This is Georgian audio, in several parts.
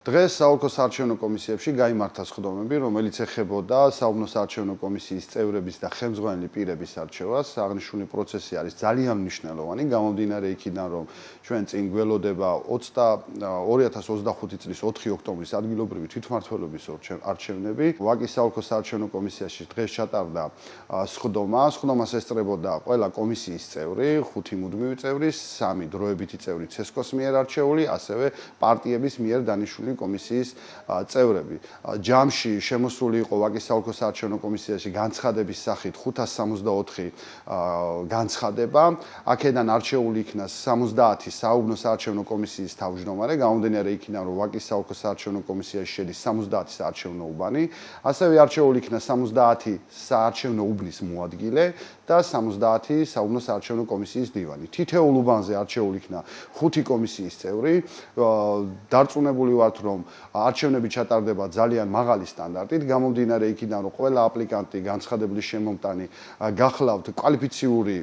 დღეს საოლქო საარჩევნო კომისიებში გაიმართა სხდომები, რომელიც ეხებოდა საუბნო საარჩევნო კომისიის წევრების და ხელმძღვანელი პირების არჩევას. აღნიშნული პროცესი არის ძალიან მნიშვნელოვანი, გამომდინარე იქიდან, რომ ჩვენ წინ გველოდება 2025 წლის 4 ოქტომბრის ადგილობრივი თვითმმართველობის არჩევნები. ვაკის საოლქო საარჩევნო კომისიაში დღეს ჩატარდა სხდომა. სხდომას ესწრებოდა ყველა კომისიის წევრი, 5 მუდმივი წევრი, 3 დროებითი წევრი ცესკოს მიერ არჩეული, ასევე პარტიების მიერ დანიშნული კომისიის წევრები. ჯამში შემოსული იყო ვაკის საოლქო საარჩევნო კომისიაში განცხადების სახით 564 განცხადება. აქედან არჩეული იქნა 70 საუბნო საარჩევნო კომისიის თავმჯდომარე, გამომდინარე იქიდან, რომ ვაკის საოლქო საარჩევნო კომისიაში შედის 70 საარჩევნო უბანი, ასევე არჩეული იქნა 70 საარჩევნო უბნის მოადგილე და 70 საუბნო საარჩევნო კომისიის დივანი. თითოეულ უბანზე არჩეული იქნა 5 კომისიის წევრი. დარწმუნებული ვართ, რომ არჩევნები ჩატარდება ძალიან მაღალი სტანდარტით, გამომდინარე იქიდან, რომ ყველა აპლიკანტი, განცხადების შემომტანი გახლავთ კვალიფიციური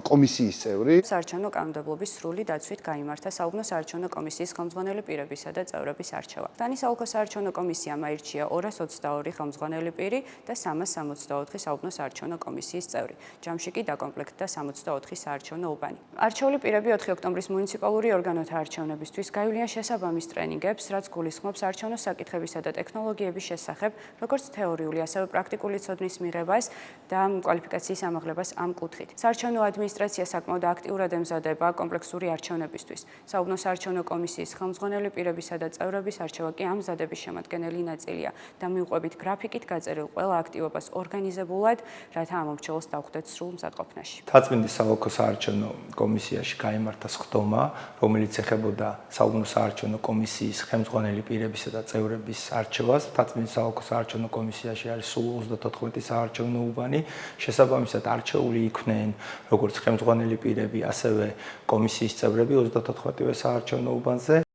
კომისიის წევრი. საარჩევნო კანონმდებლობის სრული დაცვით გაიმართა საუბნო საარჩევნო კომისიის ხელმძღვანელი პირებისა და წევრების არჩევა. დანი საოლქო საარჩევნო კომისიამ აირჩია 222 ხელმძღვანელი პირი და 364 საუბნო საარჩევნო კომისიის წევრი. ჯამში კი დაკომპლექტდა 64 საარჩევნო უბანი. არჩეული პირები 4 ოქტომბრის მუნიციპალური ორგანოთა არჩევნებისთვის გაივლიან შესაბამის ტრენინგებს, რაც გულისხმობს არჩევნო საკითხებისა და ტექნოლოგიების შესახებ, როგორც თეორიული, ასევე პრაქტიკული ცოდნის მიღებას და კვალიფიკაციის ამაღლებას ამ კუთხით. საარჩევნო ადმინისტრაცია საკმაოდ აქტიურად ემზადება კომპლექსური არჩევნებისთვის. საუბნო საარჩევნო კომისიის ხელმძღვანელი პირებისა და წევრების არჩევა კი ამ მზადების შემადგენელი ნაწილია და მიუყვებით გრაფიკით გაწერილ ყველა აქტივობას ორგანიზებულად, რათა ამომრჩევლს დავხვდეთ სრულ მზადყოფნაში. თაწმინდის საოლქო საარჩევნო კომისიაში გაიმართა სხდომა, რომელიც ეხებოდა საუბნო საარჩევნო კომისიის ხელმძღვანელი პირებისა და წევრების არჩევას. თაწმინდის საოლქო საარჩევნო კომისიაში არის სულ 34 საარჩევნო უბანი. შესაბამისად არჩეული იქნენ როგორც ხელმძღვანელი პირები, ასევე კომისიის წევრები 34-ვე საარჩევნო უბანზე.